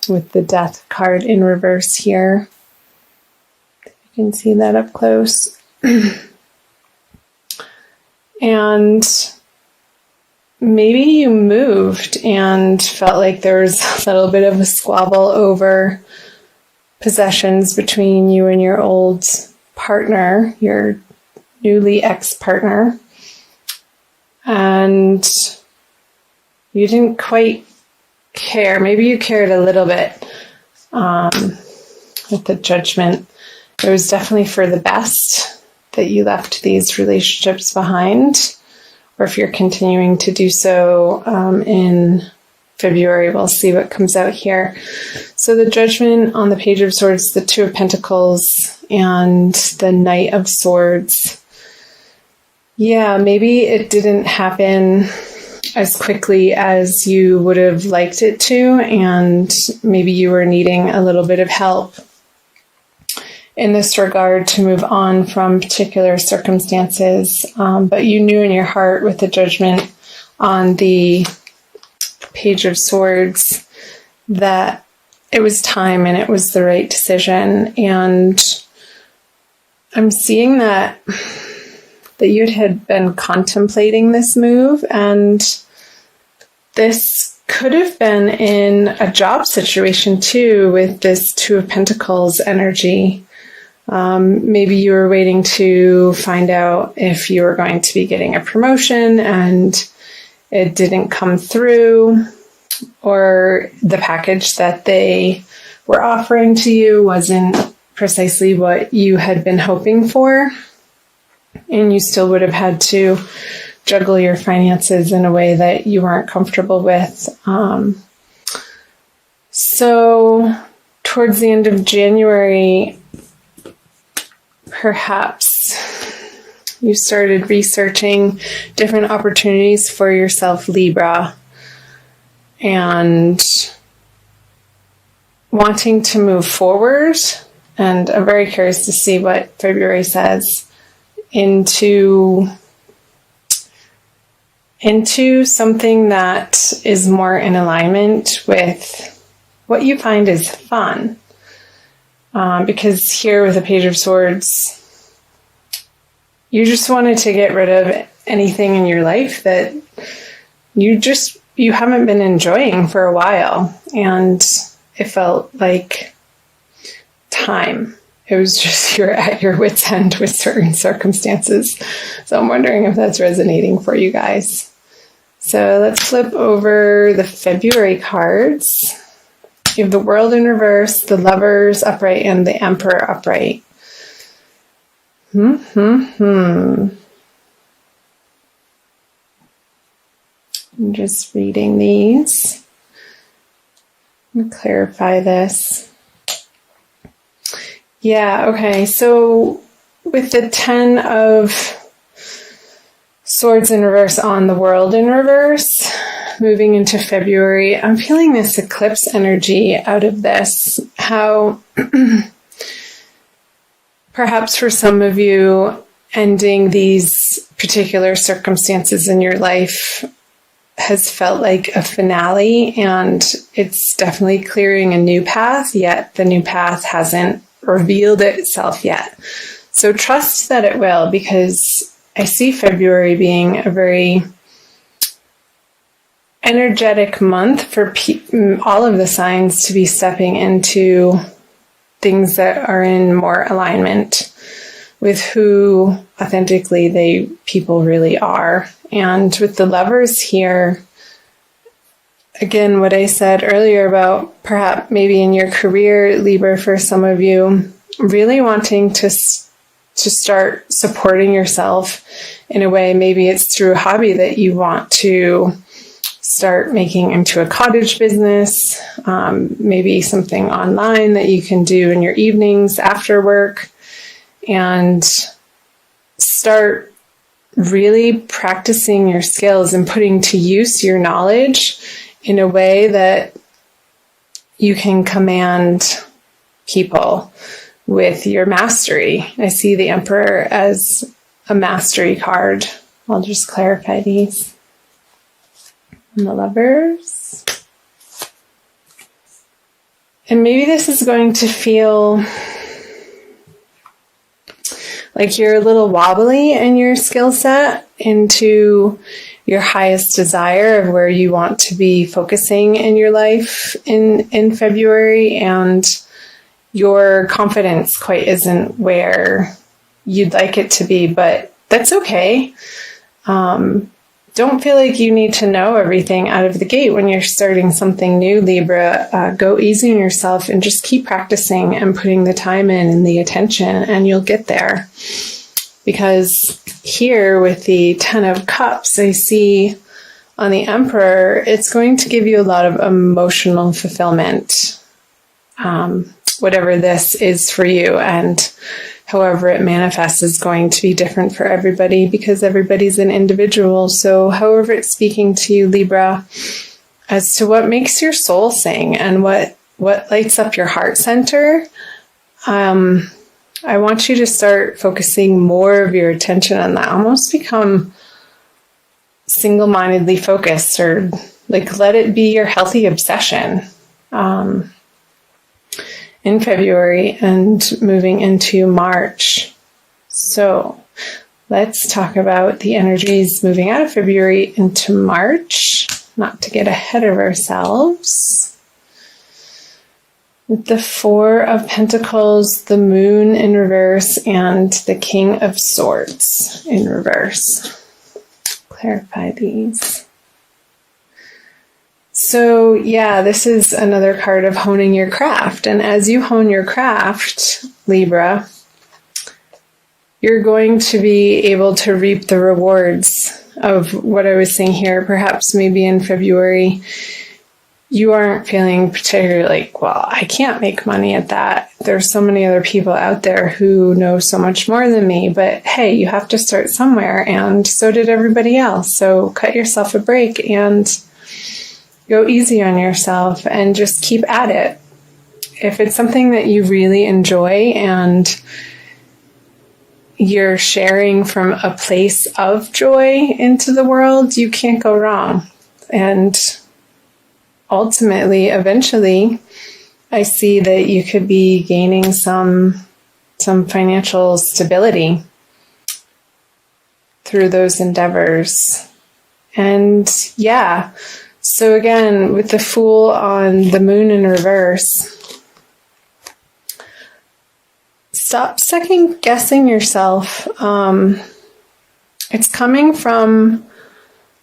with the Death card in reverse here. You can see that up close. And maybe you moved and felt like there was a little bit of a squabble over possessions between you and your old partner, your newly ex-partner. And you didn't quite care. Maybe you cared a little bit with the Judgment. It was definitely for the best that you left these relationships behind, or if you're continuing to do so in February, we'll see what comes out here. So the Judgment on the Page of Swords, the Two of Pentacles, and the Knight of Swords. Yeah, maybe it didn't happen as quickly as you would have liked it to, and maybe you were needing a little bit of help in this regard to move on from particular circumstances. But you knew in your heart with the Judgment on the Page of Swords that it was time and it was the right decision. And I'm seeing that you had been contemplating this move, and this could have been in a job situation too with this Two of Pentacles energy. Maybe you were waiting to find out if you were going to be getting a promotion and it didn't come through, or the package that they were offering to you wasn't precisely what you had been hoping for, and you still would have had to juggle your finances in a way that you weren't comfortable with. So towards the end of January, perhaps you started researching different opportunities for yourself, Libra, and wanting to move forward. And I'm very curious to see what February says into something that is more in alignment with what you find is fun. Because here with the Page of Swords, you just wanted to get rid of anything in your life that you haven't been enjoying for a while. And it felt like time. It was just you're at your wit's end with certain circumstances. So I'm wondering if that's resonating for you guys. So let's flip over the February cards. You have the World in reverse, the Lovers upright, and the Emperor upright. I'm just reading these. Let me clarify this. Yeah, okay. So with the 10 of Swords in reverse on the World in reverse, moving into February, I'm feeling this eclipse energy out of this. How perhaps for some of you, ending these particular circumstances in your life has felt like a finale, and it's definitely clearing a new path, yet the new path hasn't revealed itself yet. So trust that it will, because I see February being a very energetic month for all of the signs to be stepping into things that are in more alignment with who authentically people really are. And with the Lovers here, again, what I said earlier about perhaps maybe in your career, Libra, for some of you, really wanting to start supporting yourself in a way. Maybe it's through a hobby that you want to start making into a cottage business, maybe something online that you can do in your evenings after work, and start really practicing your skills and putting to use your knowledge in a way that you can command people with your mastery. I see the Emperor as a mastery card. I'll just clarify these. And the Lovers. And maybe this is going to feel like you're a little wobbly in your skill set into your highest desire of where you want to be focusing in your life in February, and your confidence quite isn't where you'd like it to be, but that's okay. Don't feel like you need to know everything out of the gate when you're starting something new, Libra. Go easy on yourself and just keep practicing and putting the time in and the attention, and you'll get there. Because here with the Ten of Cups, I see on the Emperor, it's going to give you a lot of emotional fulfillment, whatever this is for you. And however it manifests is going to be different for everybody because everybody's an individual. So however it's speaking to you, Libra, as to what makes your soul sing and what lights up your heart center, I want you to start focusing more of your attention on that. Almost become single-mindedly focused, or like let it be your healthy obsession. In February and moving into March. So let's talk about the energies moving out of February into March, not to get ahead of ourselves. With the Four of Pentacles, the Moon in reverse, and the King of Swords in reverse. Clarify these. So yeah, this is another card of honing your craft. And as you hone your craft, Libra, you're going to be able to reap the rewards of what I was saying here. Perhaps maybe in February, you aren't feeling particularly like, well, I can't make money at that. There's so many other people out there who know so much more than me. But hey, you have to start somewhere. And so did everybody else. So cut yourself a break and go easy on yourself and just keep at it. If it's something that you really enjoy and you're sharing from a place of joy into the world, you can't go wrong. And ultimately, eventually, I see that you could be gaining some financial stability through those endeavors. And yeah, so again, with the Fool on the Moon in reverse, stop second guessing yourself. It's coming from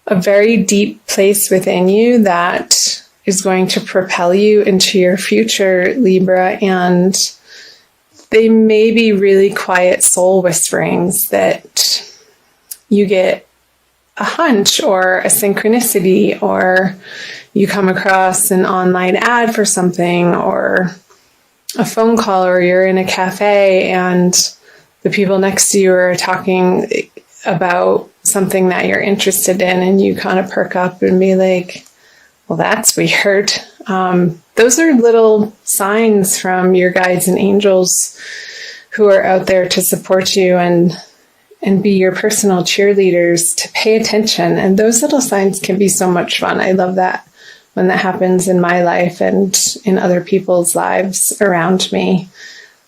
a very deep place within you that is going to propel you into your future, Libra, and they may be really quiet soul whisperings that you get a hunch or a synchronicity, or you come across an online ad for something, or a phone call, or you're in a cafe and the people next to you are talking about something that you're interested in, and you kind of perk up and be like, well, that's weird. Those are little signs from your guides and angels who are out there to support you and be your personal cheerleaders, to pay attention. And those little signs can be so much fun. I love that when that happens in my life and in other people's lives around me.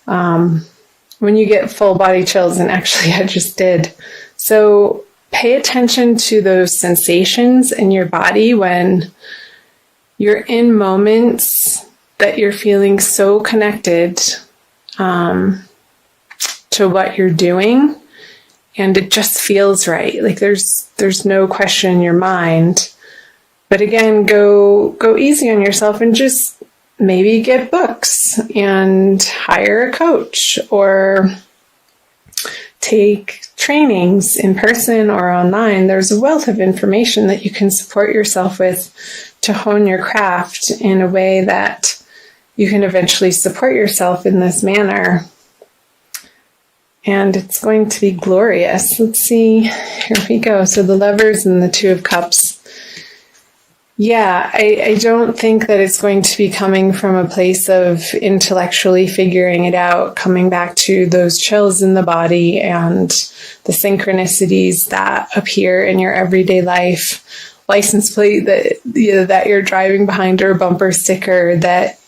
When you get full body chills, and actually I just did. So pay attention to those sensations in your body when you're in moments that you're feeling so connected to what you're doing. And it just feels right. Like there's no question in your mind. But again, go easy on yourself and just maybe get books and hire a coach, or take trainings in person or online. There's a wealth of information that you can support yourself with to hone your craft in a way that you can eventually support yourself in this manner. And it's going to be glorious. Let's see. Here we go. So the Lovers and the Two of Cups. Yeah, I don't think that it's going to be coming from a place of intellectually figuring it out, coming back to those chills in the body and the synchronicities that appear in your everyday life. License plate that you're driving behind, or a bumper sticker that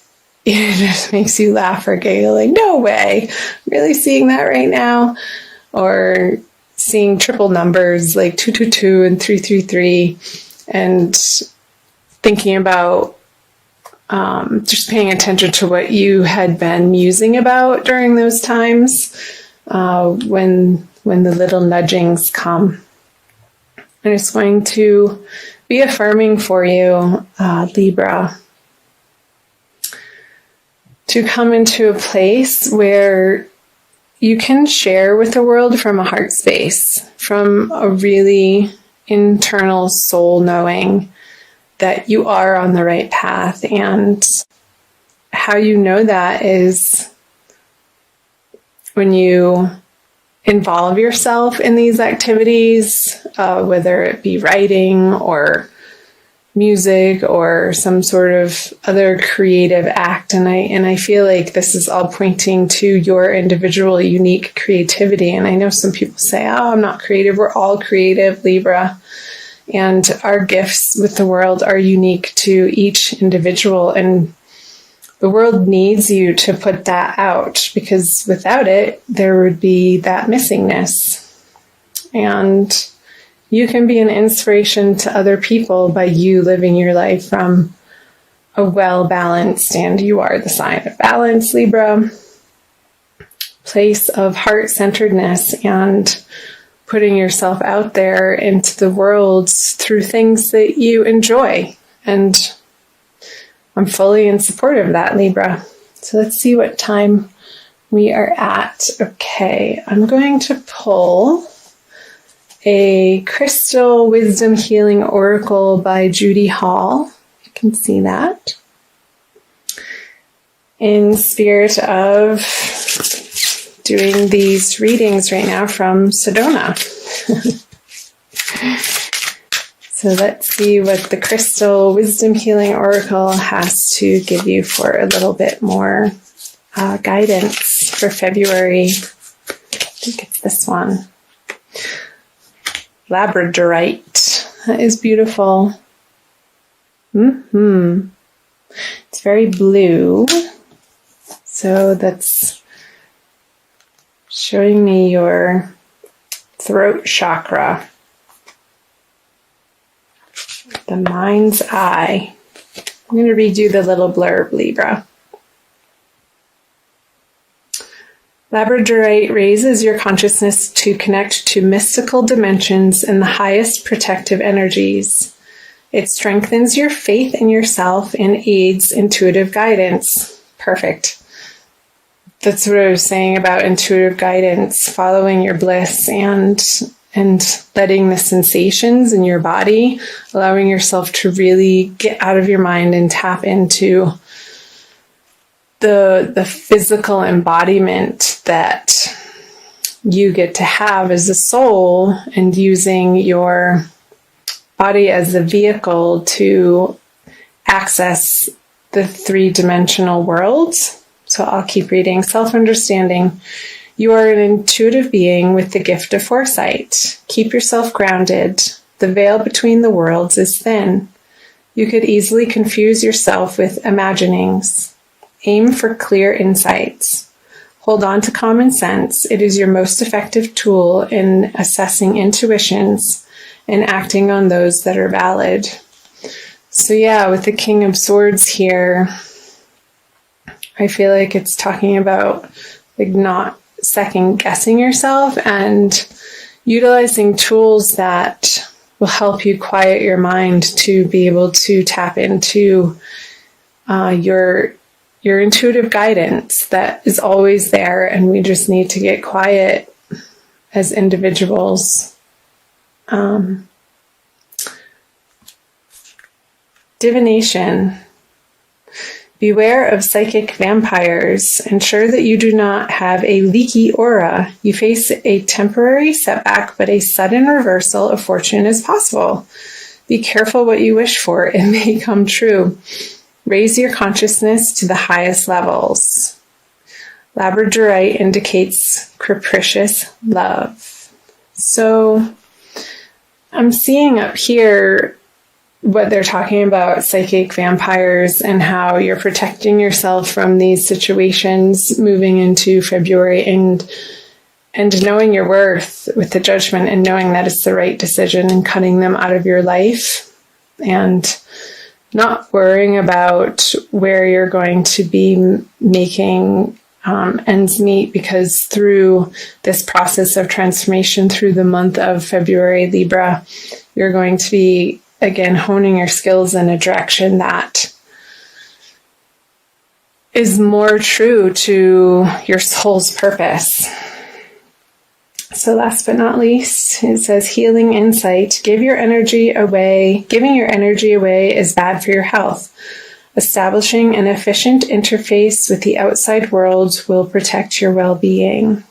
it just makes you laugh or giggle, like, no way, really seeing that right now? Or seeing triple numbers like 222 and 333, and thinking about just paying attention to what you had been musing about during those times when the little nudgings come. And it's going to be affirming for you, Libra, to come into a place where you can share with the world from a heart space, from a really internal soul knowing that you are on the right path. And how you know that is when you involve yourself in these activities, whether it be writing or music or some sort of other creative act. And I feel like this is all pointing to your individual unique creativity. And I know some people say, oh, I'm not creative. We're all creative, Libra. And our gifts with the world are unique to each individual. And the world needs you to put that out, because without it, there would be that missingness. And you can be an inspiration to other people by you living your life from a well-balanced, and you are the sign of balance, Libra, place of heart-centeredness and putting yourself out there into the world through things that you enjoy. And I'm fully in support of that, Libra. So let's see what time we are at. Okay, I'm going to pull a Crystal Wisdom Healing Oracle by Judy Hall. You can see that. In spirit of doing these readings right now from Sedona. So let's see what the Crystal Wisdom Healing Oracle has to give you for a little bit more guidance for February. I think it's this one. Labradorite. That is beautiful. It's very blue. So that's showing me your throat chakra. The mind's eye. I'm going to read you the little blurb, Libra. Labradorite raises your consciousness to connect to mystical dimensions and the highest protective energies. It strengthens your faith in yourself and aids intuitive guidance. Perfect. That's what I was saying about intuitive guidance, following your bliss and letting the sensations in your body, allowing yourself to really get out of your mind and tap into the physical embodiment that you get to have as a soul, and using your body as a vehicle to access the three-dimensional world. So I'll keep reading. Self-understanding. You are an intuitive being with the gift of foresight. Keep yourself grounded. The veil between the worlds is thin. You could easily confuse yourself with imaginings. Aim for clear insights. Hold on to common sense. It is your most effective tool in assessing intuitions and acting on those that are valid. So yeah, with the King of Swords here, I feel like it's talking about like not second guessing yourself and utilizing tools that will help you quiet your mind to be able to tap into your intuitive guidance that is always there, and we just need to get quiet as individuals. Divination. Beware of psychic vampires. Ensure that you do not have a leaky aura. You face a temporary setback, but a sudden reversal of fortune is possible. Be careful what you wish for. It may come true. Raise your consciousness to the highest levels. Labradorite indicates capricious love. So I'm seeing up here what they're talking about, psychic vampires, and how you're protecting yourself from these situations moving into February, and knowing your worth with the judgment, and knowing that it's the right decision, and cutting them out of your life, and not worrying about where you're going to be making ends meet, because through this process of transformation, through the month of February, Libra, you're going to be, again, honing your skills in a direction that is more true to your soul's purpose. So last but not least, it says healing insight. Giving your energy away is bad for your health. Establishing an efficient interface with the outside world will protect your well-being.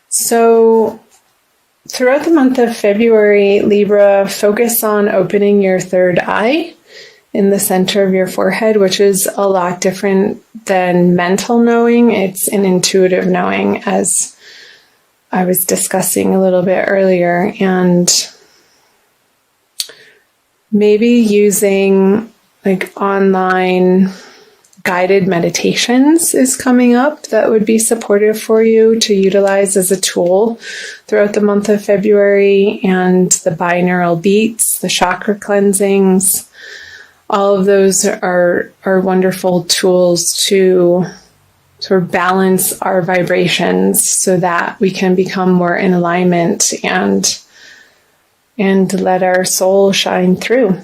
So throughout the month of February, Libra, focus on opening your third eye in the center of your forehead, which is a lot different than mental knowing. It's an intuitive knowing, as I was discussing a little bit earlier. And maybe using like online guided meditations is coming up that would be supportive for you to utilize as a tool throughout the month of February. And the binaural beats, the chakra cleansings, all of those are wonderful tools to sort of balance our vibrations so that we can become more in alignment and let our soul shine through.